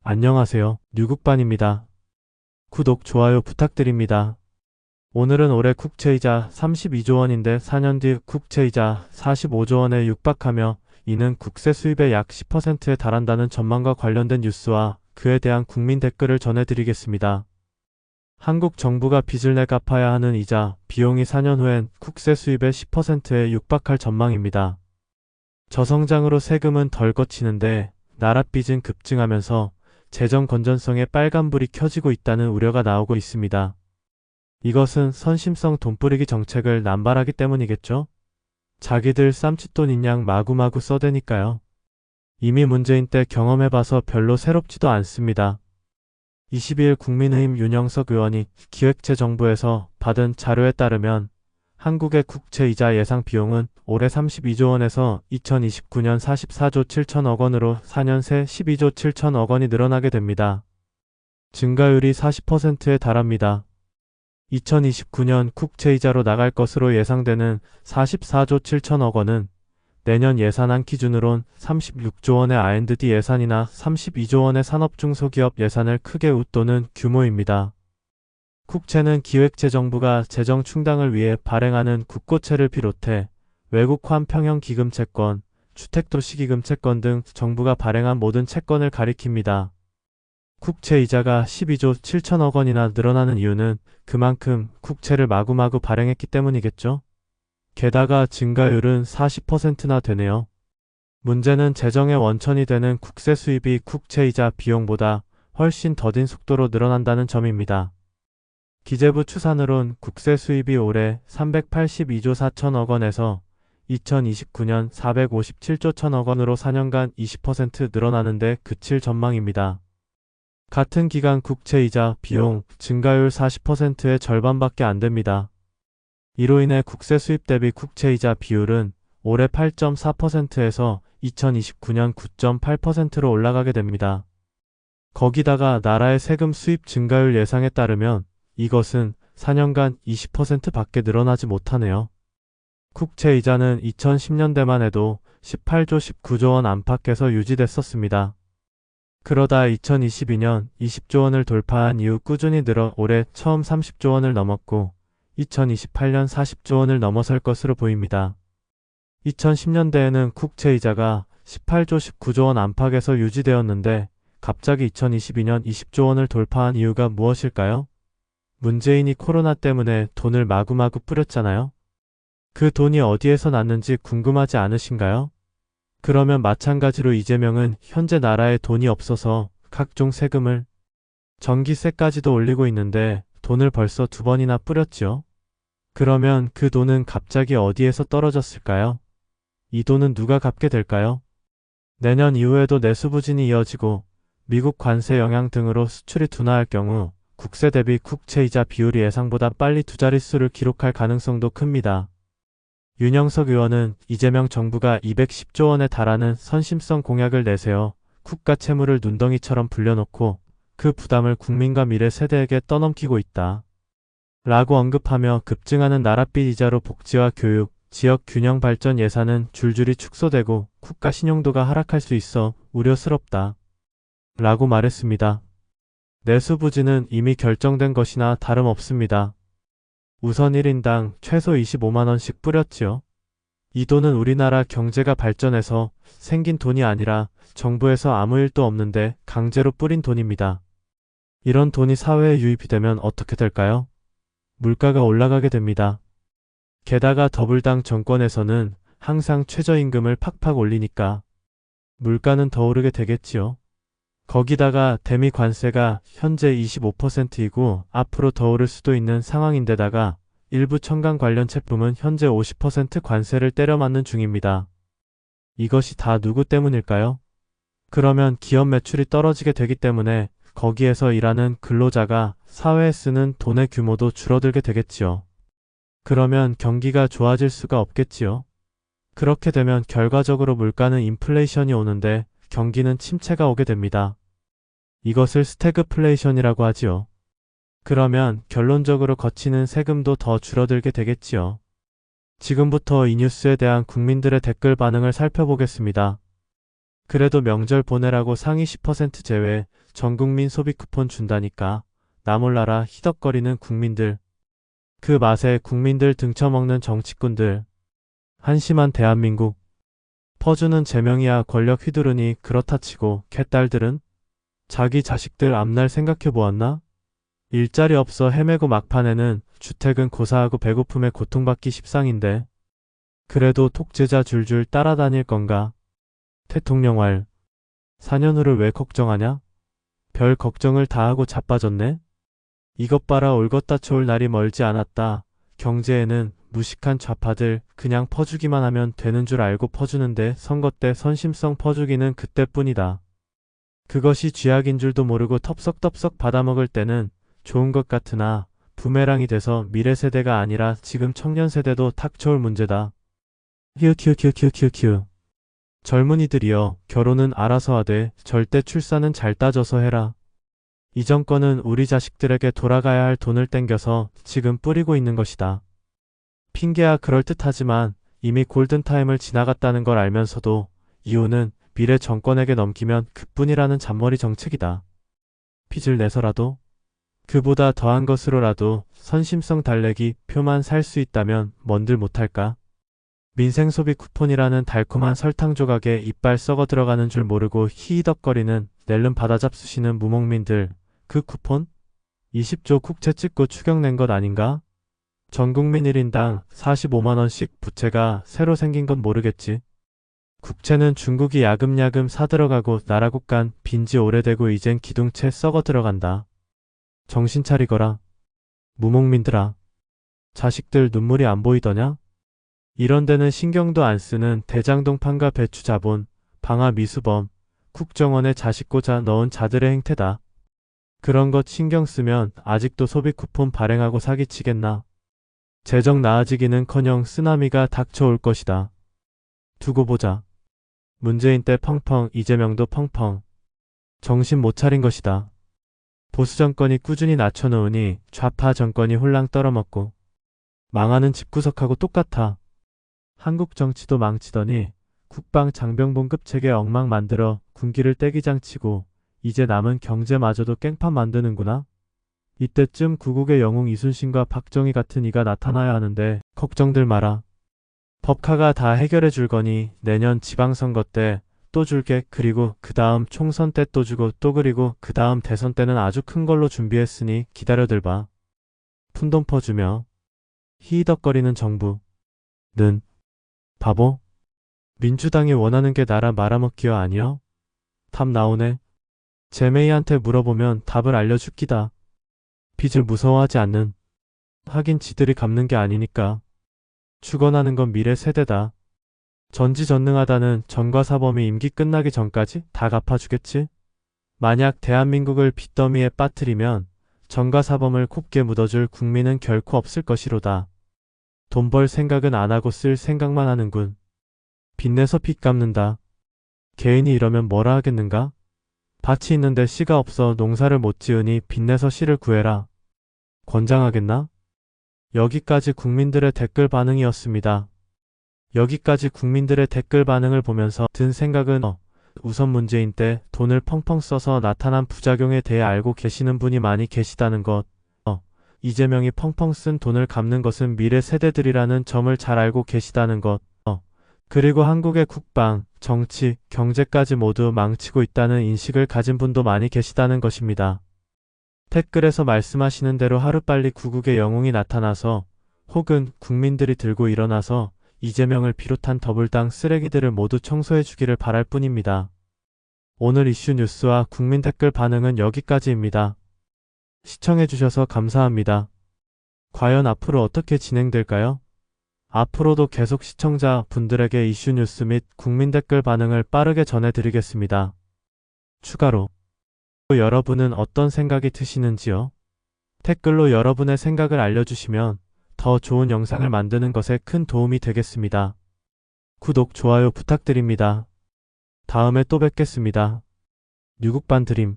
안녕하세요. 류국반입니다. 구독, 좋아요 부탁드립니다. 오늘은 올해 국채이자 32조 원인데 4년 뒤 국채이자 45조 원에 육박하며 이는 국세 수입의 약 10%에 달한다는 전망과 관련된 뉴스와 그에 대한 국민 댓글을 전해드리겠습니다. 한국 정부가 빚을 내 갚아야 하는 이자, 비용이 4년 후엔 국세 수입의 10%에 육박할 전망입니다. 저성장으로 세금은 덜 걷히는데 나라 빚은 급증하면서 재정 건전성에 빨간불이 켜지고 있다는 우려가 나오고 있습니다. 이것은 선심성 돈뿌리기 정책을 남발하기 때문이겠죠? 자기들 쌈짓돈인 양 마구마구 써대니까요. 이미 문재인 때 경험해봐서 별로 새롭지도 않습니다. 22일 국민의힘 윤영석 의원이 기획재정부에서 받은 자료에 따르면 한국의 국채이자 예상 비용은 올해 32조 원에서 2029년 44조 7천억 원으로 4년 새 12조 7천억 원이 늘어나게 됩니다. 증가율이 40%에 달합니다. 2029년 국채이자로 나갈 것으로 예상되는 44조 7천억 원은 내년 예산안 기준으론 36조 원의 R&D 예산이나 32조 원의 산업중소기업 예산을 크게 웃도는 규모입니다. 국채는 기획재정부가 재정 충당을 위해 발행하는 국고채를 비롯해 외국환 평형기금채권, 주택도시기금채권 등 정부가 발행한 모든 채권을 가리킵니다. 국채이자가 12조 7천억 원이나 늘어나는 이유는 그만큼 국채를 마구마구 발행했기 때문이겠죠? 게다가 증가율은 40%나 되네요. 문제는 재정의 원천이 되는 국세 수입이 국채이자 비용보다 훨씬 더딘 속도로 늘어난다는 점입니다. 기재부 추산으론 국세 수입이 올해 382조 4천억 원에서 2029년 457조 1천억 원으로 4년간 20% 늘어나는데 그칠 전망입니다. 같은 기간 국채이자 비용 증가율 40%의 절반밖에 안 됩니다. 이로 인해 국세 수입 대비 국채이자 비율은 올해 8.4%에서 2029년 9.8%로 올라가게 됩니다. 거기다가 나라의 세금 수입 증가율 예상에 따르면 이것은 4년간 20%밖에 늘어나지 못하네요. 국채이자는 2010년대만 해도 18조 19조 원 안팎에서 유지됐었습니다. 그러다 2022년 20조 원을 돌파한 이후 꾸준히 늘어 올해 처음 30조 원을 넘었고 2028년 40조 원을 넘어설 것으로 보입니다. 2010년대에는 국채이자가 18조 19조 원 안팎에서 유지되었는데 갑자기 2022년 20조 원을 돌파한 이유가 무엇일까요? 문재인이 코로나 때문에 돈을 마구마구 뿌렸잖아요. 그 돈이 어디에서 났는지 궁금하지 않으신가요? 그러면 마찬가지로 이재명은 현재 나라에 돈이 없어서 각종 세금을 전기세까지도 올리고 있는데 돈을 벌써 2번이나 뿌렸죠. 그러면 그 돈은 갑자기 어디에서 떨어졌을까요? 이 돈은 누가 갚게 될까요? 내년 이후에도 내수 부진이 이어지고 미국 관세 영향 등으로 수출이 둔화할 경우 국세 대비 국채이자 비율이 예상보다 빨리 두 자릿수를 기록할 가능성도 큽니다. 윤영석 의원은 이재명 정부가 210조 원에 달하는 선심성 공약을 내세워 국가 채무를 눈덩이처럼 불려놓고 그 부담을 국민과 미래 세대에게 떠넘기고 있다. 라고 언급하며 급증하는 나라빚 이자로 복지와 교육, 지역 균형 발전 예산은 줄줄이 축소되고 국가 신용도가 하락할 수 있어 우려스럽다. 라고 말했습니다. 내수 부진은 이미 결정된 것이나 다름없습니다. 우선 1인당 최소 25만원씩 뿌렸지요. 이 돈은 우리나라 경제가 발전해서 생긴 돈이 아니라 정부에서 아무 일도 없는데 강제로 뿌린 돈입니다. 이런 돈이 사회에 유입이 되면 어떻게 될까요? 물가가 올라가게 됩니다. 게다가 더불당 정권에서는 항상 최저임금을 팍팍 올리니까 물가는 더 오르게 되겠지요. 거기다가 대미 관세가 현재 25%이고 앞으로 더 오를 수도 있는 상황인데다가 일부 첨단 관련 제품은 현재 50% 관세를 때려 맞는 중입니다. 이것이 다 누구 때문일까요? 그러면 기업 매출이 떨어지게 되기 때문에 거기에서 일하는 근로자가 사회에 쓰는 돈의 규모도 줄어들게 되겠지요. 그러면 경기가 좋아질 수가 없겠지요. 그렇게 되면 결과적으로 물가는 인플레이션이 오는데 경기는 침체가 오게 됩니다. 이것을 스태그플레이션이라고 하지요. 그러면 결론적으로 거치는 세금도 더 줄어들게 되겠지요. 지금부터 이 뉴스에 대한 국민들의 댓글 반응을 살펴보겠습니다. 그래도 명절 보내라고 상위 10% 제외 전국민 소비 쿠폰 준다니까. 나 몰라라 히덕거리는 국민들. 그 맛에 국민들 등쳐먹는 정치꾼들. 한심한 대한민국. 퍼주는 제명이야 권력 휘두르니 그렇다 치고 캣딸들은 자기 자식들 앞날 생각해 보았나? 일자리 없어 헤매고 막판에는 주택은 고사하고 배고픔에 고통받기 십상인데 그래도 독재자 줄줄 따라다닐 건가? 대통령활 4년 후를 왜 걱정하냐? 별 걱정을 다 하고 자빠졌네? 이것 봐라 올곧다 좋을 날이 멀지 않았다. 경제에는 무식한 좌파들 그냥 퍼주기만 하면 되는 줄 알고 퍼주는데 선거 때 선심성 퍼주기는 그때뿐이다. 그것이 쥐약인 줄도 모르고 텁석텁석 받아먹을 때는 좋은 것 같으나 부메랑이 돼서 미래 세대가 아니라 지금 청년 세대도 탁쳐올 문제다. 휴. 젊은이들이여 결혼은 알아서 하되 절대 출산은 잘 따져서 해라. 이 정권은 우리 자식들에게 돌아가야 할 돈을 땡겨서 지금 뿌리고 있는 것이다. 핑계야 그럴듯하지만 이미 골든타임을 지나갔다는 걸 알면서도 이유는 미래 정권에게 넘기면 그뿐이라는 잔머리 정책이다. 빚을 내서라도 그보다 더한 것으로라도 선심성 달래기 표만 살 수 있다면 뭔들 못할까? 민생소비 쿠폰이라는 달콤한 설탕 조각에 이빨 썩어 들어가는 줄 모르고 히히덕거리는 낼름 받아잡수시는 무목민들. 그 쿠폰? 20조 국채 찍고 추경낸 것 아닌가? 전국민 1인당 45만원씩 부채가 새로 생긴 건 모르겠지. 국채는 중국이 야금야금 사들어가고 나라국 간 빈지 오래되고 이젠 기둥채 썩어 들어간다. 정신 차리거라. 무목민들아. 자식들 눈물이 안 보이더냐? 이런 데는 신경도 안 쓰는 대장동 판가 배추 자본, 방화 미수범, 국정원에 자식 꽂아 넣은 자들의 행태다. 그런 것 신경 쓰면 아직도 소비 쿠폰 발행하고 사기치겠나. 재정 나아지기는커녕 쓰나미가 닥쳐올 것이다. 두고 보자. 문재인 때 펑펑 이재명도 펑펑. 정신 못 차린 것이다. 보수 정권이 꾸준히 낮춰놓으니 좌파 정권이 홀랑 떨어먹고 망하는 집구석하고 똑같아. 한국 정치도 망치더니 국방 장병봉급 체계 엉망 만들어 군기를 떼기장치고 이제 남은 경제마저도 깽판 만드는구나. 이때쯤 구국의 영웅 이순신과 박정희 같은 이가 나타나야 하는데 걱정들 마라. 법카가 다 해결해 줄 거니 내년 지방선거 때 또 줄게. 그리고 그 다음 총선 때 또 주고 또 그리고 그 다음 대선 때는 아주 큰 걸로 준비했으니 기다려들 봐. 푼돈 퍼주며 히히덕거리는 정부는 바보? 민주당이 원하는 게 나라 말아먹기여 아니여? 답 나오네. 제메이한테 물어보면 답을 알려주기다. 빚을 무서워하지 않는. 하긴 지들이 갚는 게 아니니까. 축원하는 건 미래 세대다. 전지전능하다는 전과사범이 임기 끝나기 전까지 다 갚아주겠지? 만약 대한민국을 빚더미에 빠뜨리면 전과사범을 곱게 묻어줄 국민은 결코 없을 것이로다. 돈 벌 생각은 안 하고 쓸 생각만 하는군. 빚내서 빚 갚는다. 개인이 이러면 뭐라 하겠는가? 밭이 있는데 씨가 없어 농사를 못 지으니 빚내서 씨를 구해라. 권장하겠나? 여기까지 국민들의 댓글 반응이었습니다. 여기까지 국민들의 댓글 반응을 보면서 든 생각은 우선 문재인 때 돈을 펑펑 써서 나타난 부작용에 대해 알고 계시는 분이 많이 계시다는 것. 이재명이 펑펑 쓴 돈을 갚는 것은 미래 세대들이라는 점을 잘 알고 계시다는 것. 그리고 한국의 국방, 정치, 경제까지 모두 망치고 있다는 인식을 가진 분도 많이 계시다는 것입니다. 댓글에서 말씀하시는 대로 하루빨리 구국의 영웅이 나타나서 혹은 국민들이 들고 일어나서 이재명을 비롯한 더불당 쓰레기들을 모두 청소해 주기를 바랄 뿐입니다. 오늘 이슈 뉴스와 국민 댓글 반응은 여기까지입니다. 시청해 주셔서 감사합니다. 과연 앞으로 어떻게 진행될까요? 앞으로도 계속 시청자 분들에게 이슈 뉴스 및 국민 댓글 반응을 빠르게 전해드리겠습니다. 추가로 여러분은 어떤 생각이 드시는지요? 댓글로 여러분의 생각을 알려주시면 더 좋은 영상을 만드는 것에 큰 도움이 되겠습니다. 구독, 좋아요 부탁드립니다. 다음에 또 뵙겠습니다. 뉴국반 드림.